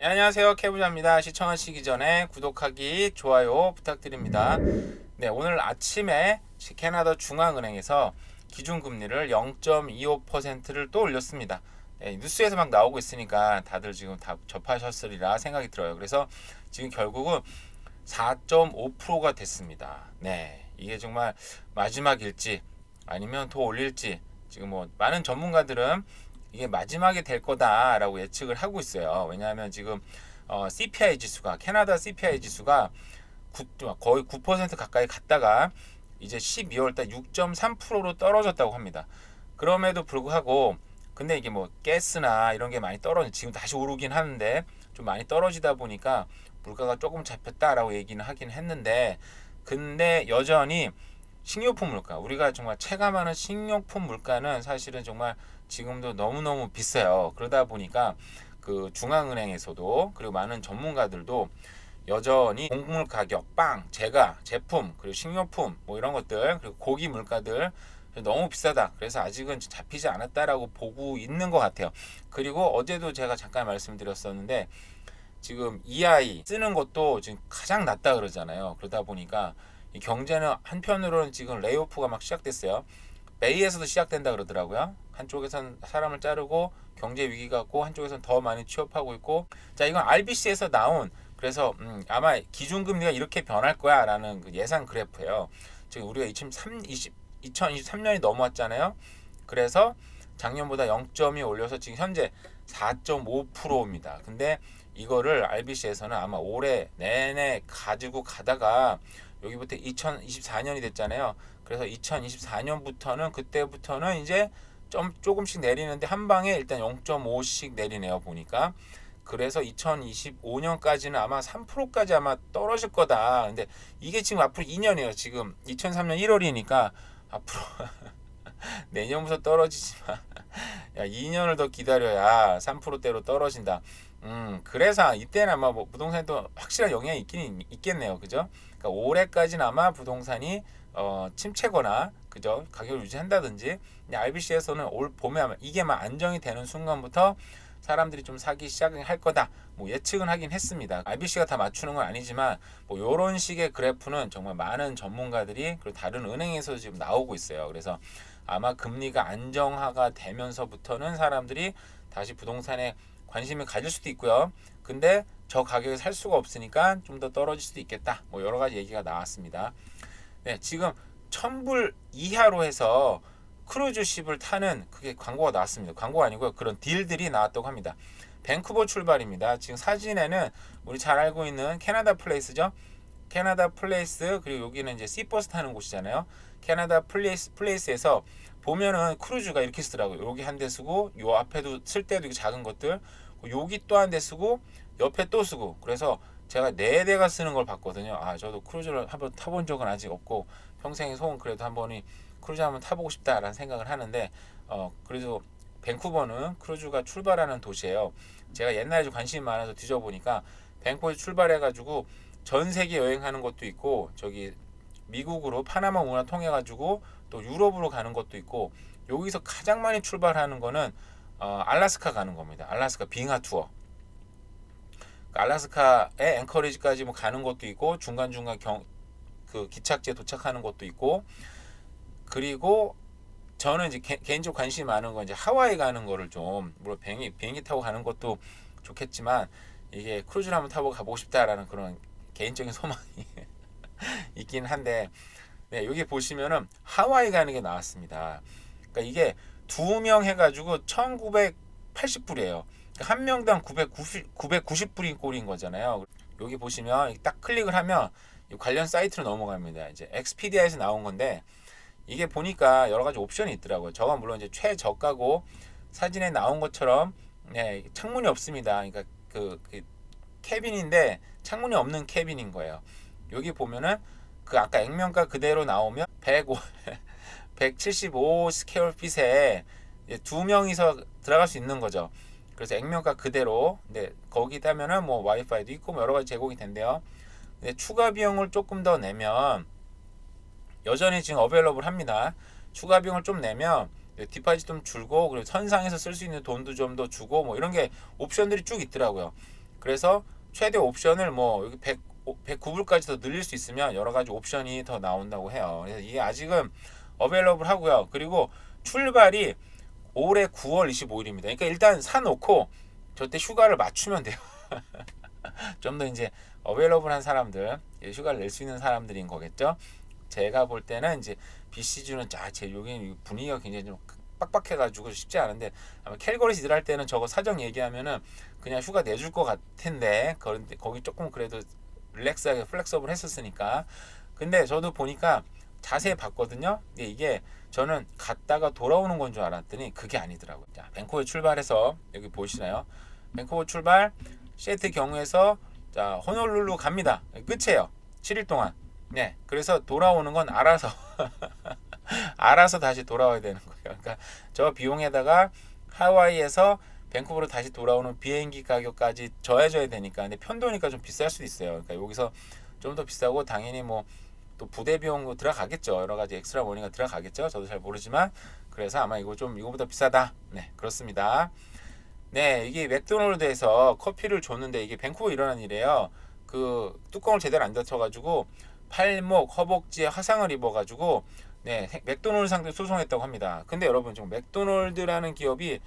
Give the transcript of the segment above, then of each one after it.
네, 안녕하세요. 캐부자입니다. 시청하시기 전에 구독하기, 좋아요 부탁드립니다. 네, 오늘 아침에 캐나다 중앙은행에서 기준금리를 0.25%를 또 올렸습니다. 네, 뉴스에서 막 나오고 있으니까 다들 지금 다 접하셨으리라 생각이 들어요. 그래서 지금 결국은 4.5%가 됐습니다. 네, 이게 정말 마지막일지 아니면 더 올릴지 지금 뭐 많은 전문가들은 이게 마지막이 될 거다라고 예측을 하고 있어요. 왜냐하면 지금 CPI 지수가 캐나다 CPI 지수가 거의 9% 가까이 갔다가 이제 12월 달 6.3%로 떨어졌다고 합니다. 그럼에도 불구하고 근데 이게 뭐 가스나 이런 게 많이 떨어져 지금 다시 오르긴 하는데 좀 많이 떨어지다 보니까 물가가 조금 잡혔다라고 얘기는 하긴 했는데 근데 여전히 식료품 물가 우리가 정말 체감하는 식료품 물가는 사실은 정말 지금도 너무너무 비싸요. 그러다 보니까 그 중앙은행에서도 그리고 많은 전문가들도 여전히 곡물 가격, 빵, 제가, 제품, 그리고 식료품 뭐 이런 것들 그리고 고기 물가들 너무 비싸다. 그래서 아직은 잡히지 않았다라고 보고 있는 것 같아요. 그리고 어제도 제가 잠깐 말씀드렸었는데 지금 EI 쓰는 것도 지금 가장 낮다 그러잖아요. 그러다 보니까 이 경제는 한편으로는 지금 레이오프가 막 시작됐어요. 베이에서도 시작된다 그러더라고요. 한쪽에선 사람을 자르고 경제 위기가 있고 한쪽에선 더 많이 취업하고 있고 자 이건 RBC에서 나온 그래서 아마 기준금리가 이렇게 변할 거야라는 그 예상 그래프예요. 지금 우리가 2023년이 넘어왔잖아요. 그래서 작년보다 0.2 올려서 지금 현재 4.5%입니다. 근데 이거를 RBC에서는 아마 올해 내내 가지고 가다가 여기부터 2024년이 됐잖아요. 그래서 2024년부터는 그때부터는 이제 좀 조금씩 내리는데 한 방에 일단 0.5씩 내리네요. 보니까. 그래서 2025년까지는 아마 3%까지 아마 떨어질 거다. 근데 이게 지금 앞으로 2년이에요. 지금 2003년 1월이니까 앞으로 내년부터 떨어지지만 야 2년을 더 기다려야 3%대로 떨어진다. 그래서 이때는 아마 뭐 부동산도 확실한 영향이 있긴 있겠네요. 그죠? 그러니까 올해까지는 아마 부동산이 침체거나 그죠? 가격을 유지한다든지. 근데 RBC에서는 올 봄에 아마 이게 막 안정이 되는 순간부터 사람들이 좀 사기 시작할 거다. 뭐 예측은 하긴 했습니다. RBC가 다 맞추는 건 아니지만 뭐 이런 식의 그래프는 정말 많은 전문가들이 그리고 다른 은행에서 지금 나오고 있어요. 그래서 아마 금리가 안정화가 되면서부터는 사람들이 다시 부동산에 관심을 가질 수도 있고요. 근데 저 가격에 살 수가 없으니까 좀 더 떨어질 수도 있겠다. 뭐 여러 가지 얘기가 나왔습니다. 네, 지금 1000불 이하로 해서 크루즈십을 타는 그게 광고가 나왔습니다. 광고가 아니고요. 그런 딜들이 나왔다고 합니다. 밴쿠버 출발입니다. 지금 사진에는 우리 잘 알고 있는 캐나다 플레이스죠. 캐나다 플레이스 그리고 여기는 이제 시버스 타는 곳이잖아요. 캐나다 플레이스에서 보면은 크루즈가 이렇게 쓰더라고요. 여기 한 대 쓰고 요 앞에도 쓸 때도 이게 작은 것들 여기 또 한 대 쓰고 옆에 또 쓰고 그래서 제가 네 대가 쓰는 걸 봤거든요. 아 저도 크루즈를 한번 타본 적은 아직 없고 평생의 소원 그래도 한 번이 크루즈 한번 타보고 싶다라는 생각을 하는데 그래도 밴쿠버는 크루즈가 출발하는 도시예요. 제가 옛날에 좀 관심이 많아서 뒤져보니까 밴쿠버에 출발해가지고 전 세계 여행하는 것도 있고 저기 미국으로 파나마 운하 통해 가지고 또 유럽으로 가는 것도 있고 여기서 가장 많이 출발하는 거는 알래스카 가는 겁니다. 알래스카 빙하 투어. 알래스카의 앵커리지까지 뭐 가는 것도 있고 중간중간 그 기착지에 도착하는 것도 있고 그리고 저는 이제 개인적으로 관심이 많은 건 이제 하와이 가는 거를 좀 물론 비행기 타고 가는 것도 좋겠지만 이게 크루즈를 한번 타고 가보고 싶다라는 그런 개인적인 소망이 있긴 한데 네, 여기 보시면은 하와이 가는 게 나왔습니다. 그러니까 이게 두 명 해가지고 1980불이에요. 그러니까 한 명당 990불인 꼴인 거잖아요. 여기 보시면 딱 클릭을 하면 관련 사이트로 넘어갑니다. 이제 엑스피디아에서 나온 건데 이게 보니까 여러 가지 옵션이 있더라고요. 저건 물론 이제 최저가고 사진에 나온 것처럼 네, 창문이 없습니다. 그러니까 그 캐빈인데 창문이 없는 캐빈인 거예요. 여기 보면은 그 아까 액면가 그대로 나오면 105, 175 스퀘어핏에 두 명이서 들어갈 수 있는 거죠. 그래서 액면가 그대로. 근데 거기다면은 뭐 와이파이도 있고 뭐 여러 가지 제공이 된대요. 근데 추가 비용을 조금 더 내면 여전히 지금 어베일러블 합니다. 추가 비용을 좀 내면 디파짓 좀 줄고 그리고 선상에서 쓸 수 있는 돈도 좀 더 주고 뭐 이런 게 옵션들이 쭉 있더라고요. 그래서 최대 옵션을 뭐 여기 109불까지 더 늘릴 수 있으면 여러 가지 옵션이 더 나온다고 해요. 그래서 이게 아직은 어베일러블 하고요. 그리고 출발이 올해 9월 25일입니다. 그러니까 일단 사놓고 저때 휴가를 맞추면 돼요. 좀 더 이제 어베일러블한 사람들, 휴가를 낼 수 있는 사람들인 거겠죠. 제가 볼 때는 이제 비시즌은 제 여기 분위기가 굉장히 좀 빡빡해가지고 쉽지 않은데 아마 캘거리에서 일할 때는 저거 사정 얘기하면은 그냥 휴가 내줄 것 같은데 거기 조금 그래도 릴렉스하게 플렉서블 했었으니까. 근데 저도 보니까 자세히 봤거든요. 근데 이게 저는 갔다가 돌아오는 건 줄 알았더니 그게 아니더라고요. 자, 밴쿠버 출발해서 여기 보시나요? 밴쿠버 출발 시애틀 경유해서 자 호놀룰루 갑니다. 끝이에요. 7일 동안. 네, 그래서 돌아오는 건 알아서 알아서 다시 돌아와야 되는 거예요. 그러니까 저 비용에다가 하와이에서 밴쿠버로 다시 돌아오는 비행기 가격까지 더해져야 되니까. 근데 편도니까 좀 비쌀 수도 있어요. 그러니까 여기서 좀 더 비싸고 당연히 뭐 또 부대 비용도 들어가겠죠. 여러 가지 엑스트라 머니가 들어가겠죠. 저도 잘 모르지만 그래서 아마 이거 좀 이거보다 비싸다. 네, 그렇습니다. 네, 이게 맥도날드에서 커피를 줬는데 이게 밴쿠버 일어난 일이에요. 그 뚜껑을 제대로 안 닫혀가지고 팔목, 허벅지에 화상을 입어가지고 네, 맥도날드 상대 소송했다고 합니다. 근데 여러분 지금 맥도날드라는 기업이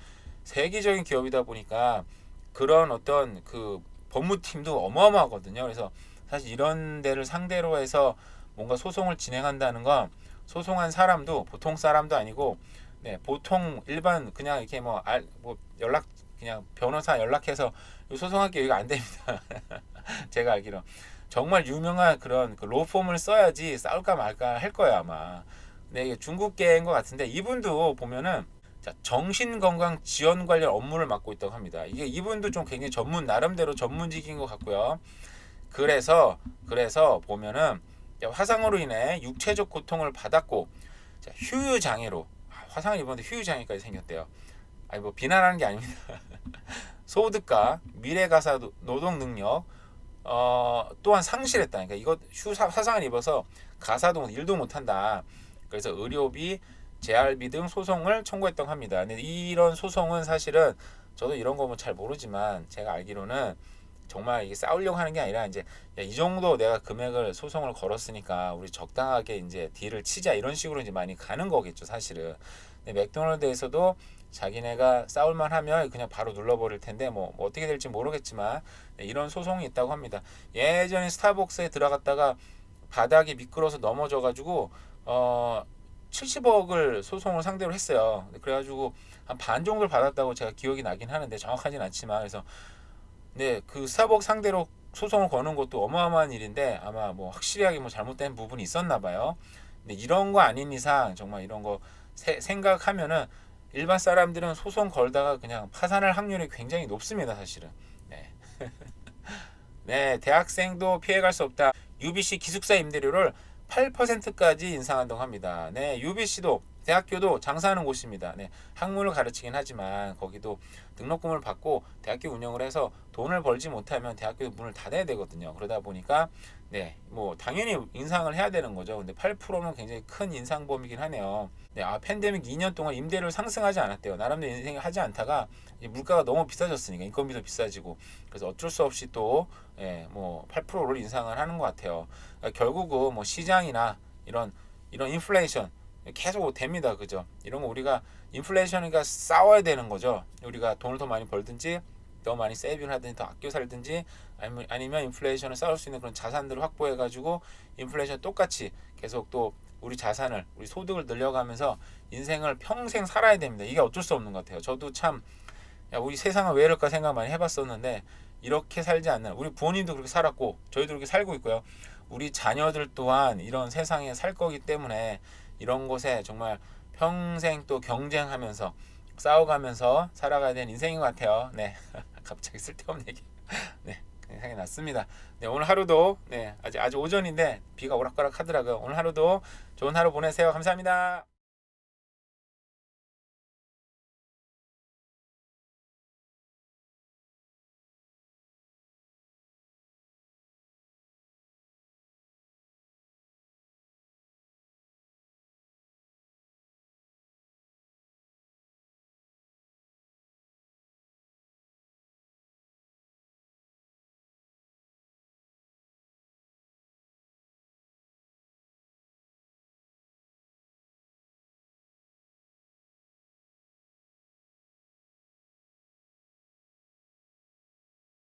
세계적인 기업이다 보니까 그런 어떤 그 법무팀도 어마어마하거든요. 그래서 사실 이런 데를 상대로 해서 뭔가 소송을 진행한다는 건 소송한 사람도 보통 사람도 아니고 네, 보통 일반 그냥 이렇게 뭐 연락 그냥 변호사 연락해서 소송하기 여기가 안 됩니다. 제가 알기로 정말 유명한 그런 그 로펌을 써야지 싸울까 말까 할 거예요 아마. 네, 이게 중국계인 것 같은데 이분도 보면은 자, 정신건강 지원 관련 업무를 맡고 있다고 합니다. 이게 이분도 좀 굉장히 나름대로 전문직인 것 같고요. 그래서 보면은 화상으로 인해 육체적 고통을 받았고 자, 휴유 장애로 화상을 입었는데 휴유 장애까지 생겼대요. 아니 뭐 비난하는 게 아닙니다. 소득과 미래 가사 노동 능력 또한 상실했다. 그러니까 이거 화상을 입어서 가사도 일도 못한다. 그래서 의료비, 재활비 등 소송을 청구했다고 합니다. 근데 이런 소송은 사실은 저도 이런 거 뭐 잘 모르지만 제가 알기로는 정말 이게 싸우려고 하는 게 아니라 이제 이 정도 내가 금액을 소송을 걸었으니까 우리 적당하게 이제 딜을 치자 이런 식으로 이제 많이 가는 거겠죠 사실은. 근데 맥도날드에서도 자기네가 싸울만 하면 그냥 바로 눌러버릴 텐데 뭐 어떻게 될지 모르겠지만 이런 소송이 있다고 합니다. 예전에 스타벅스에 들어갔다가 바닥이 미끄러서 넘어져가지고 70억을 소송을 상대로 했어요. 그래가지고 한 반 정도를 받았다고 제가 기억이 나긴 하는데 정확하진 않지만 그래서 네, 그 스타벅스 상대로 소송을 거는 것도 어마어마한 일인데 아마 뭐 확실하게 뭐 잘못된 부분이 있었나 봐요. 근데 이런 거 아닌 이상 정말 이런 거 생각하면은 일반 사람들은 소송 걸다가 그냥 파산할 확률이 굉장히 높습니다, 사실은. 네. 네, 대학생도 피해갈 수 없다. UBC 기숙사 임대료를 8%까지 인상한다고 합니다. 네, UBC도 대학교도 장사하는 곳입니다. 네, 학문을 가르치긴 하지만 거기도 등록금을 받고 대학교 운영을 해서 돈을 벌지 못하면 대학교 문을 닫아야 되거든요. 그러다 보니까 네, 뭐 당연히 인상을 해야 되는 거죠. 근데 8%는 굉장히 큰 인상범이긴 하네요. 네, 팬데믹 2년 동안 임대료를 상승하지 않았대요. 나름대로 인생을 하지 않다가 물가가 너무 비싸졌으니까 인건비도 비싸지고 그래서 어쩔 수 없이 또 뭐 8%를 인상을 하는 것 같아요. 그러니까 결국은 뭐 시장이나 이런 인플레이션 계속 됩니다. 그죠? 이런 거 우리가 인플레이션이니까 싸워야 되는 거죠. 우리가 돈을 더 많이 벌든지 더 많이 세이빙을 하든지 더 아껴 살든지 아니면 인플레이션을 싸울 수 있는 그런 자산들을 확보해 가지고 인플레이션 똑같이 계속 또 우리 자산을 우리 소득을 늘려가면서 인생을 평생 살아야 됩니다. 이게 어쩔 수 없는 것 같아요. 저도 참 우리 세상은 왜 이럴까 생각 많이 해봤었는데 이렇게 살지 않는 우리 부모님도 그렇게 살았고 저희도 그렇게 살고 있고요. 우리 자녀들 또한 이런 세상에 살 거기 때문에 이런 곳에 정말 평생 또 경쟁하면서 싸워가면서 살아가야 되는 인생인 것 같아요. 네, 갑자기 쓸데없는 얘기. 네, 생각이 났습니다. 네, 오늘 하루도 아주 오전인데 비가 오락가락 하더라고요. 오늘 하루도 좋은 하루 보내세요. 감사합니다.